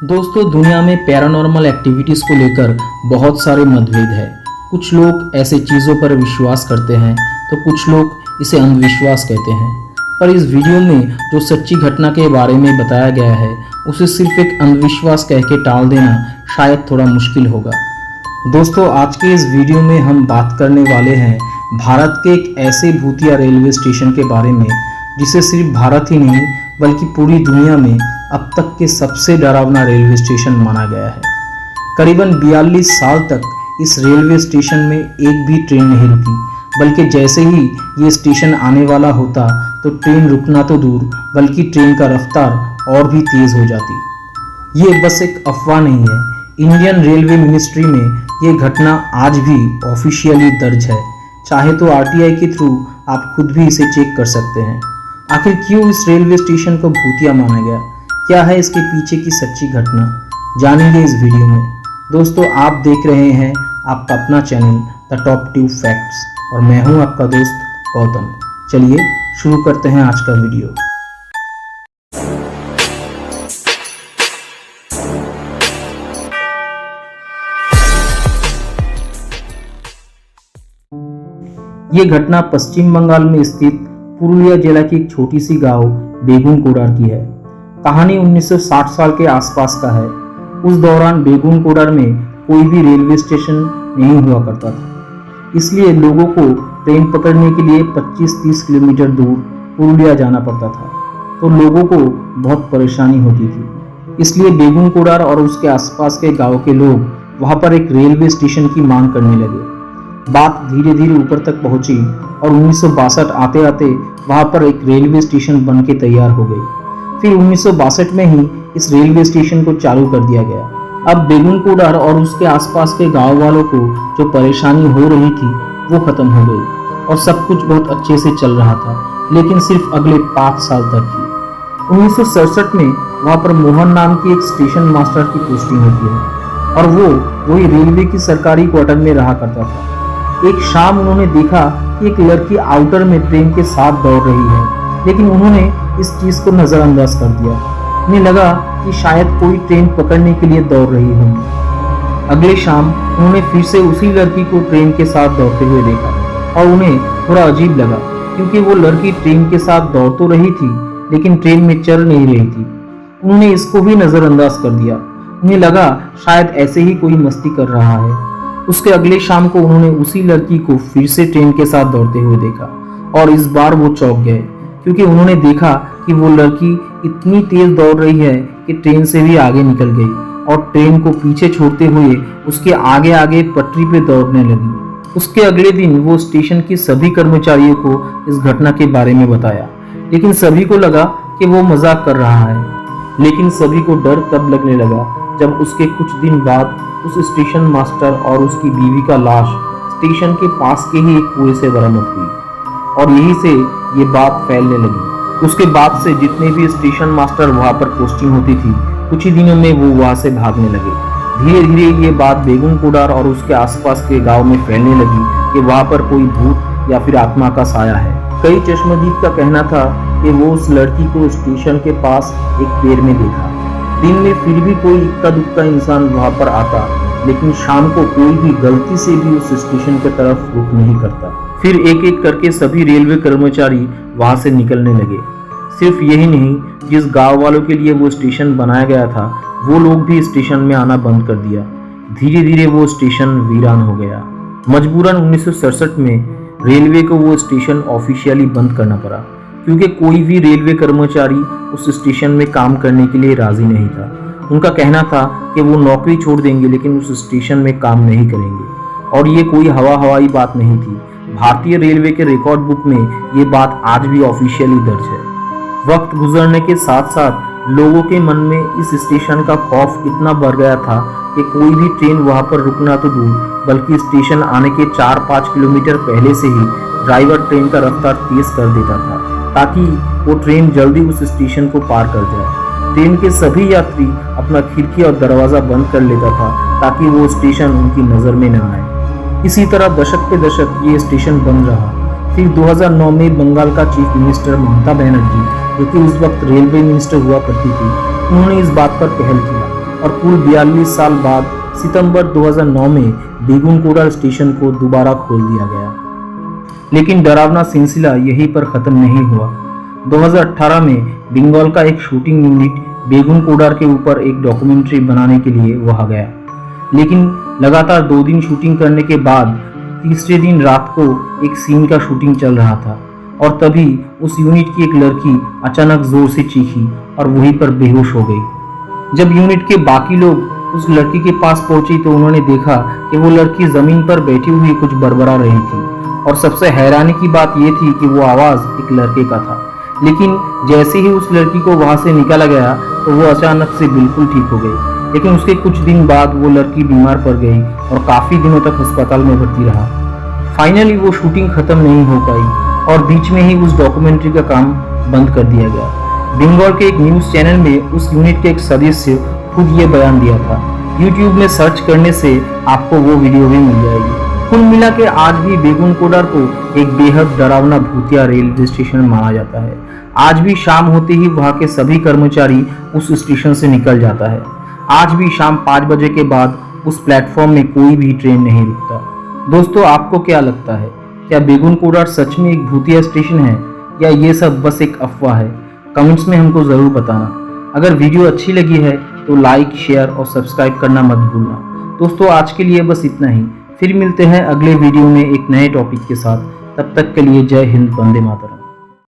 दोस्तों, दुनिया में पैरानॉर्मल एक्टिविटीज़ को लेकर बहुत सारे मतभेद है। कुछ लोग ऐसे चीज़ों पर विश्वास करते हैं तो कुछ लोग इसे अंधविश्वास कहते हैं। पर इस वीडियो में जो सच्ची घटना के बारे में बताया गया है उसे सिर्फ एक अंधविश्वास कह के टाल देना शायद थोड़ा मुश्किल होगा। दोस्तों, आज के इस वीडियो में हम बात करने वाले हैं भारत के एक ऐसे भूतिया रेलवे स्टेशन के बारे में जिसे सिर्फ भारत ही नहीं बल्कि पूरी दुनिया में अब तक के सबसे डरावना रेलवे स्टेशन माना गया है। करीबन 42 साल तक इस रेलवे स्टेशन में एक भी ट्रेन नहीं रुकी, बल्कि जैसे ही ये स्टेशन आने वाला होता तो ट्रेन रुकना तो दूर बल्कि ट्रेन का रफ्तार और भी तेज़ हो जाती। ये बस एक अफवाह नहीं है। इंडियन रेलवे मिनिस्ट्री में ये घटना आज भी ऑफिशियली दर्ज है। चाहे तो आरटीआई के थ्रू आप खुद भी इसे चेक कर सकते हैं। आखिर क्यों इस रेलवे स्टेशन को भूतिया माना गया, क्या है इसके पीछे की सच्ची घटना, जानेंगे इस वीडियो में। दोस्तों, आप देख रहे हैं आपका अपना channel the top tube facts और मैं हूं आपका दोस्त गौतम। चलिए शुरू करते हैं आज का वीडियो। ये घटना पश्चिम बंगाल में स्थित पुरुलिया जिला की एक छोटी सी गांव बेगुनकोडार की है। कहानी 1960 साल के आसपास का है। उस दौरान बेगुनकोडार में कोई भी रेलवे स्टेशन नहीं हुआ करता था, इसलिए लोगों को ट्रेन पकड़ने के लिए 25-30 किलोमीटर दूर पुरुलिया जाना पड़ता था, तो लोगों को बहुत परेशानी होती थी। इसलिए बेगुनकोडार और उसके आसपास के गांव के लोग वहां पर एक रेलवे स्टेशन की मांग करने लगे। बात धीरे धीरे ऊपर तक पहुंची और 1962 आते आते वहां पर एक रेलवे स्टेशन बन के तैयार हो गई। फिर 1962 में ही इस रेलवे स्टेशन को चालू कर दिया गया। अब बेगुनकोडार और उसके आसपास के गांव वालों को जो परेशानी हो रही थी वो खत्म हो गई और सब कुछ बहुत अच्छे से चल रहा था, लेकिन सिर्फ अगले 5 साल तक ही। 1967 में वहां पर मोहन नाम की एक स्टेशन मास्टर की पोस्टिंग होती है और वो वही रेलवे की सरकारी क्वार्टर में रहा करता था। एक शाम उन्होंने देखा कि एक लड़की आउटर में ट्रेन के साथ दौड़ रही है, लेकिन उन्होंने इस चीज को नजरअंदाज कर दिया। उन्हें लगा कि शायद कोई ट्रेन पकड़ने के लिए दौड़ रही होगी। अगले शाम उन्होंने फिर से उसी लड़की को ट्रेन के साथ दौड़ते हुए देखा और उन्हें थोड़ा अजीब लगा, क्योंकि वो लड़की ट्रेन के साथ दौड़ तो रही थी लेकिन ट्रेन में चल नहीं रही थी। उन्होंने इसको भी नजरअंदाज कर दिया। उन्हें लगा शायद ऐसे ही कोई मस्ती कर रहा है। उसके अगले शाम को उन्होंने उसी लड़की को फिर से ट्रेन के साथ दौड़ते हुए देखा और इस बार वो चौंक गए, क्योंकि उन्होंने देखा कि वो लड़की इतनी तेज दौड़ रही है कि ट्रेन से भी आगे निकल गई और ट्रेन को पीछे छोड़ते हुए उसके आगे आगे पटरी पे दौड़ने लगी। उसके अगले दिन वो स्टेशन की सभी कर्मचारियों को इस घटना के बारे में बताया, लेकिन सभी को लगा कि वो मजाक कर रहा है। लेकिन सभी को डर तब लगने लगा जब उसके कुछ दिन बाद उस स्टेशन मास्टर और उसकी बीवी का लाश स्टेशन के पास के ही एक कुएं से बरामद हुई और यहीं से ये बात फैलने लगी। उसके बाद से जितने भी स्टेशन मास्टर वहां पर पोस्टिंग होती थी, कुछ ही दिनों में वो वहां से भागने लगे। धीरे धीरे ये बात बेगुनकोडार और उसके आसपास के गांव में फैलने लगी कि वहां पर कोई भूत या फिर आत्मा का साया है। कई चश्मदीद का कहना था कि वो उस लड़की को स्टेशन के पास एक पेड़ में देखा। दिन में फिर भी कोई इक्का दुक्का इंसान वहां पर आता, लेकिन शाम को कोई भी गलती से भी उस स्टेशन की तरफ रुख नहीं करता। फिर एक एक करके सभी रेलवे कर्मचारी वहां से निकलने लगे। सिर्फ यही नहीं, जिस गांव वालों के लिए वो स्टेशन बनाया गया था वो लोग भी स्टेशन में आना बंद कर दिया। धीरे धीरे वो स्टेशन वीरान हो गया। मजबूरन 1967 में रेलवे को वो स्टेशन ऑफिशियली बंद करना पड़ा, क्योंकि कोई भी रेलवे कर्मचारी उस स्टेशन में काम करने के लिए राजी नहीं था। उनका कहना था कि वो नौकरी छोड़ देंगे लेकिन उस स्टेशन में काम नहीं करेंगे। और ये कोई हवाई बात नहीं थी। भारतीय रेलवे के रिकॉर्ड बुक में ये बात आज भी ऑफिशियली दर्ज है। वक्त गुजरने के साथ साथ लोगों के मन में इस स्टेशन का खौफ इतना बढ़ गया था कि कोई भी ट्रेन वहां पर रुकना तो दूर बल्कि स्टेशन आने के 4-5 किलोमीटर पहले से ही ड्राइवर ट्रेन का रफ्तार तेज कर देता था, ताकि वो ट्रेन जल्दी उस स्टेशन को पार कर जाए। ट्रेन के सभी यात्री अपना खिड़की और दरवाजा बंद कर लेता था ताकि वो स्टेशन उनकी नजर में न आए। इसी तरह दशक पे दशक ये स्टेशन बंद रहा। फिर 2009 में बंगाल का चीफ मिनिस्टर ममता बनर्जी, जो कि उस वक्त रेलवे मिनिस्टर हुआ करती थी, उन्होंने इस बात पर पहल किया और कुल 42 साल बाद सितंबर 2009 में बेगुनकोड़ा स्टेशन को दोबारा खोल दिया गया। लेकिन डरावना सिलसिला यहीं पर खत्म नहीं हुआ। 2018 में बंगाल का एक शूटिंग यूनिट बेगुनकोड़ा के ऊपर एक डॉक्यूमेंट्री बनाने के लिए वहां गया, लेकिन लगातार 2 दिन शूटिंग करने के बाद तीसरे दिन रात को एक सीन का शूटिंग चल रहा था और तभी उस यूनिट की एक लड़की अचानक जोर से चीखी और वहीं पर बेहोश हो गई। जब यूनिट के बाकी लोग उस लड़की के पास पहुंचे तो उन्होंने देखा कि वो लड़की जमीन पर बैठी हुई कुछ बड़बड़ा रही थी और सबसे हैरानी की बात यह थी कि वो आवाज एक लड़के का था। लेकिन जैसे ही उस लड़की को वहां से निकाला गया तो वो अचानक से बिल्कुल ठीक हो गई, लेकिन उसके कुछ दिन बाद वो लड़की बीमार पड़ गई और काफी दिनों तक अस्पताल में भर्ती रहा। फाइनली वो शूटिंग खत्म नहीं हो पाई और बीच में ही उस डॉक्यूमेंट्री का काम बंद कर दिया गया। बंगाल के एक न्यूज चैनल में उस यूनिट के एक सदस्य खुद ये बयान दिया था। YouTube में सर्च करने से आपको वो वीडियो भी मिल जाएगी। कुल मिला के आज भी बेगुनकोड़ा को एक बेहद डरावना भूतिया रेलवे स्टेशन माना जाता है। आज भी शाम होते ही वहां के सभी कर्मचारी उस स्टेशन से निकल जाता है। आज भी शाम 5 बजे के बाद उस प्लेटफॉर्म में कोई भी ट्रेन नहीं रुकता। दोस्तों, आपको क्या लगता है, क्या बेगुनकोड़ा सच में एक भूतिया स्टेशन है या ये सब बस एक अफवाह है? कमेंट्स में हमको जरूर बताना। अगर वीडियो अच्छी लगी है तो लाइक, शेयर और सब्सक्राइब करना मत भूलना। दोस्तों, आज के लिए बस इतना ही। फिर मिलते हैं अगले वीडियो में एक नए टॉपिक के साथ। तब तक के लिए जय हिंद, वंदे मातरम।